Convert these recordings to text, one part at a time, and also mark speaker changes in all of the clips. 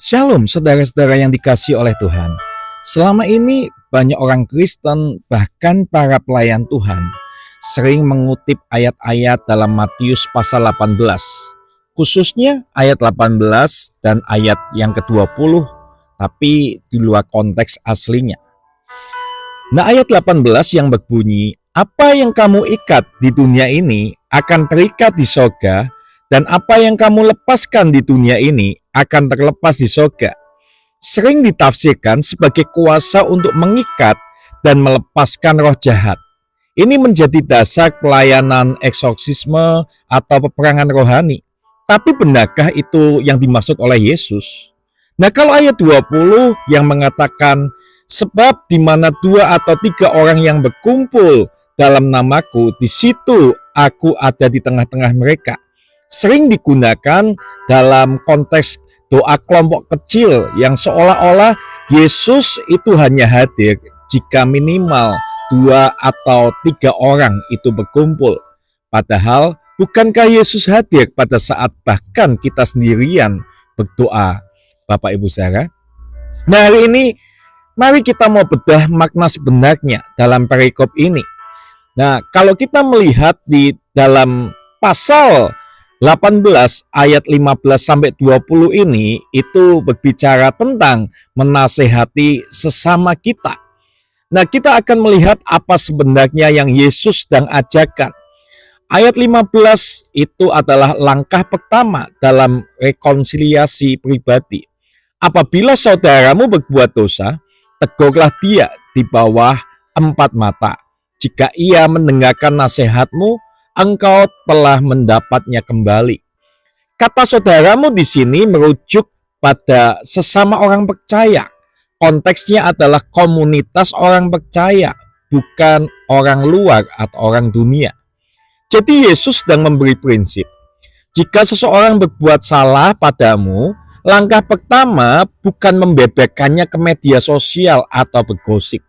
Speaker 1: Shalom saudara-saudara yang dikasihi oleh Tuhan. Selama ini banyak orang Kristen bahkan para pelayan Tuhan sering mengutip ayat-ayat dalam Matius pasal 18. Khususnya ayat 18 dan ayat yang ke-20 tapi di luar konteks aslinya. Nah, ayat 18 yang berbunyi, "Apa yang kamu ikat di dunia ini akan terikat di sorga, dan apa yang kamu lepaskan di dunia ini akan terlepas di sorga," sering ditafsirkan sebagai kuasa untuk mengikat dan melepaskan roh jahat. Ini menjadi dasar pelayanan eksorsisme atau peperangan rohani. Tapi benarkah itu yang dimaksud oleh Yesus? Nah, kalau ayat 20 yang mengatakan, "Sebab di mana 2 atau 3 orang yang berkumpul dalam namaku, di situ aku ada di tengah-tengah mereka," sering digunakan dalam konteks doa kelompok kecil yang seolah-olah Yesus itu hanya hadir jika minimal 2 atau 3 orang itu berkumpul. Padahal bukankah Yesus hadir pada saat bahkan kita sendirian berdoa, Bapak Ibu Saudara? Nah, hari ini mari kita mau bedah makna sebenarnya dalam perikop ini. Nah, kalau kita melihat di dalam pasal 18 ayat 15 sampai 20 ini itu berbicara tentang menasehati sesama kita. Nah, kita akan melihat apa sebenarnya yang Yesus sedang ajarkan. Ayat 15 itu adalah langkah pertama dalam rekonsiliasi pribadi. Apabila saudaramu berbuat dosa, tegurlah dia di bawah 4 mata. Jika ia mendengarkan nasihatmu, engkau telah mendapatnya kembali. Kata saudaramu di sini merujuk pada sesama orang percaya. Konteksnya adalah komunitas orang percaya, bukan orang luar atau orang dunia. Jadi Yesus sedang memberi prinsip. Jika seseorang berbuat salah padamu, langkah pertama bukan membeberkannya ke media sosial atau bergosip,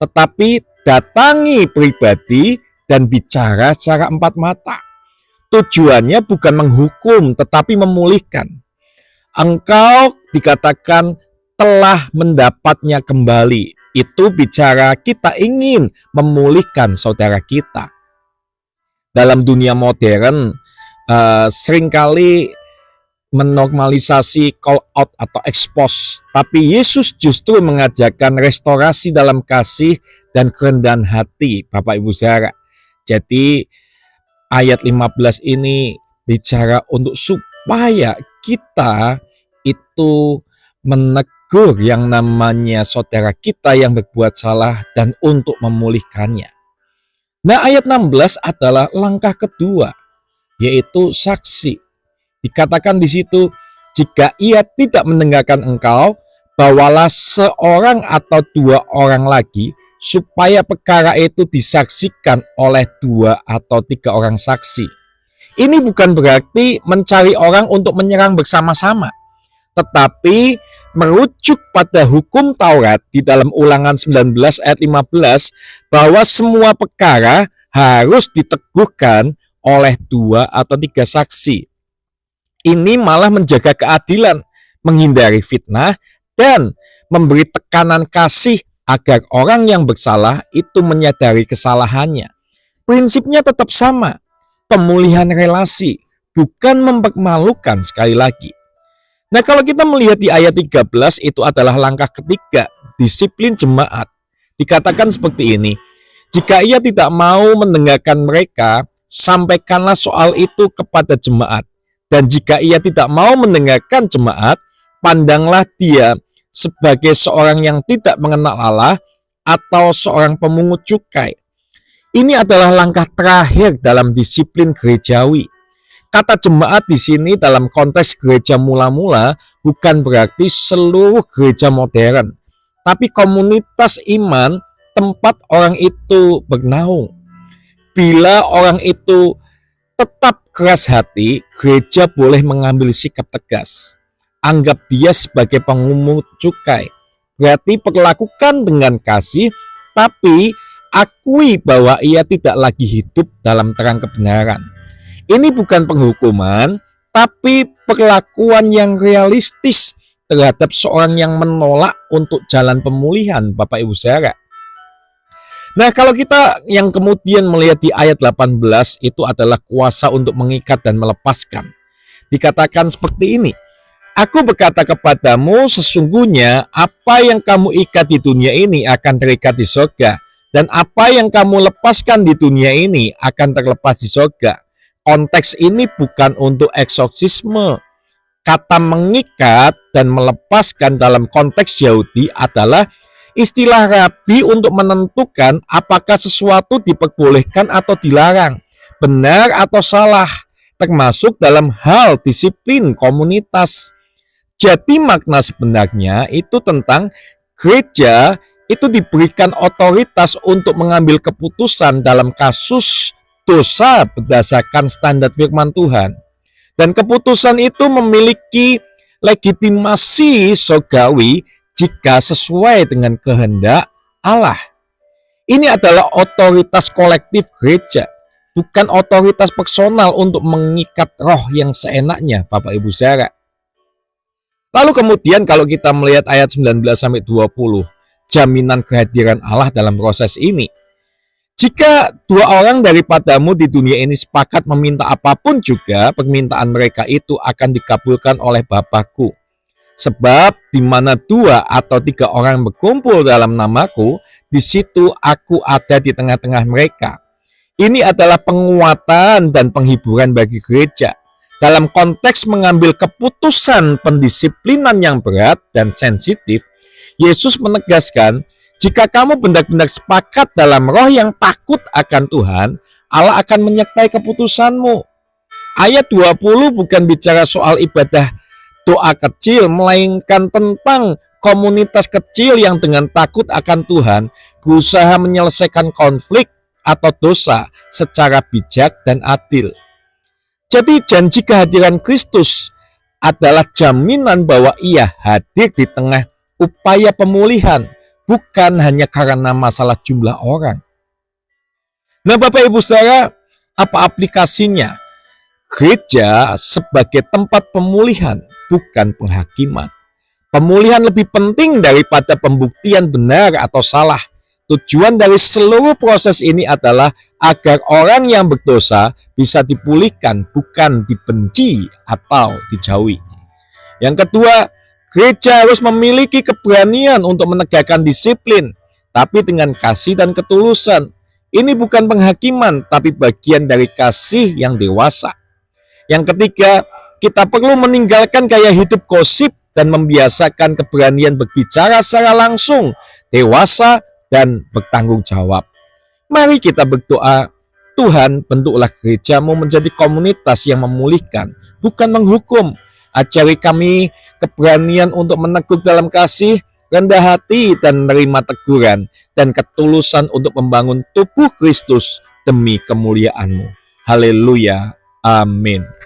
Speaker 1: tetapi datangi pribadi dan bicara secara 4 mata. Tujuannya bukan menghukum, tetapi memulihkan. Engkau dikatakan telah mendapatnya kembali. Itu bicara kita ingin memulihkan saudara kita. Dalam dunia modern, seringkali menormalisasi call out atau expose. Tapi Yesus justru mengajarkan restorasi dalam kasih dan kerendahan hati, Bapak Ibu Saudara. Jadi ayat 15 ini bicara untuk supaya kita itu menegur yang namanya saudara kita yang berbuat salah dan untuk memulihkannya. Nah, ayat 16 adalah langkah kedua, yaitu saksi. Dikatakan di situ, jika ia tidak mendengarkan engkau, bawalah seorang atau 2 orang lagi, supaya perkara itu disaksikan oleh 2 atau 3 orang saksi. Ini bukan berarti mencari orang untuk menyerang bersama-sama, tetapi merujuk pada hukum Taurat di dalam Ulangan 19 ayat 15 bahwa semua perkara harus diteguhkan oleh 2 atau 3 saksi. Ini malah menjaga keadilan, menghindari fitnah, dan memberi tekanan kasih agar orang yang bersalah itu menyadari kesalahannya. Prinsipnya tetap sama, pemulihan relasi, bukan mempermalukan sekali lagi. Nah, kalau kita melihat di ayat 13 itu adalah langkah ketiga, disiplin jemaat. Dikatakan seperti ini, jika ia tidak mau mendengarkan mereka, sampaikanlah soal itu kepada jemaat. Dan jika ia tidak mau mendengarkan jemaat, pandanglah dia sebagai seorang yang tidak mengenal Allah atau seorang pemungut cukai. Ini adalah langkah terakhir dalam disiplin gerejawi. Kata jemaat di sini dalam konteks gereja mula-mula bukan berarti seluruh gereja modern, tapi komunitas iman tempat orang itu bernaung. Bila orang itu tetap keras hati, gereja boleh mengambil sikap tegas. Anggap dia sebagai pemungut cukai. Berarti perlakukan dengan kasih, tapi akui bahwa ia tidak lagi hidup dalam terang kebenaran. Ini bukan penghukuman, tapi perlakuan yang realistis terhadap seorang yang menolak untuk jalan pemulihan, Bapak Ibu Saudara. Nah, kalau kita yang kemudian melihat di ayat 18 itu adalah kuasa untuk mengikat dan melepaskan. Dikatakan seperti ini, Aku berkata kepadamu, sesungguhnya apa yang kamu ikat di dunia ini akan terikat di surga, dan apa yang kamu lepaskan di dunia ini akan terlepas di surga. Konteks ini bukan untuk eksorsisme. Kata mengikat dan melepaskan dalam konteks Yahudi adalah istilah rabi untuk menentukan apakah sesuatu diperbolehkan atau dilarang, benar atau salah, termasuk dalam hal disiplin komunitas. Jadi makna sebenarnya itu tentang gereja itu diberikan otoritas untuk mengambil keputusan dalam kasus dosa berdasarkan standar firman Tuhan. Dan keputusan itu memiliki legitimasi surgawi jika sesuai dengan kehendak Allah. Ini adalah otoritas kolektif gereja, bukan otoritas personal untuk mengikat roh yang seenaknya, Bapak Ibu Saudara. Lalu kemudian kalau kita melihat ayat 19-20, jaminan kehadiran Allah dalam proses ini. Jika dua orang daripadamu di dunia ini sepakat meminta apapun juga, permintaan mereka itu akan dikabulkan oleh Bapa-Ku. Sebab di mana 2 atau 3 orang berkumpul dalam namaku, di situ aku ada di tengah-tengah mereka. Ini adalah penguatan dan penghiburan bagi gereja. Dalam konteks mengambil keputusan pendisiplinan yang berat dan sensitif, Yesus menegaskan, jika kamu benar-benar sepakat dalam roh yang takut akan Tuhan, Allah akan menyertai keputusanmu. Ayat 20 bukan bicara soal ibadah doa kecil, melainkan tentang komunitas kecil yang dengan takut akan Tuhan berusaha menyelesaikan konflik atau dosa secara bijak dan adil. Jadi janji kehadiran Kristus adalah jaminan bahwa ia hadir di tengah upaya pemulihan, bukan hanya karena masalah jumlah orang. Nah, Bapak Ibu Saudara, apa aplikasinya? Gereja sebagai tempat pemulihan, bukan penghakiman. Pemulihan lebih penting daripada pembuktian benar atau salah. Tujuan dari seluruh proses ini adalah agar orang yang berdosa bisa dipulihkan, bukan dibenci atau dijauhi. Yang kedua, gereja harus memiliki keberanian untuk menegakkan disiplin, tapi dengan kasih dan ketulusan. Ini bukan penghakiman, tapi bagian dari kasih yang dewasa. Yang ketiga, kita perlu meninggalkan gaya hidup gosip dan membiasakan keberanian berbicara secara langsung, dewasa, dan bertanggung jawab. Mari kita berdoa, Tuhan, bentuklah gerejamu menjadi komunitas yang memulihkan, bukan menghukum. Ajari kami keberanian untuk meneguh dalam kasih, rendah hati dan menerima teguran, dan ketulusan untuk membangun tubuh Kristus demi kemuliaan-Mu. Haleluya. Amin.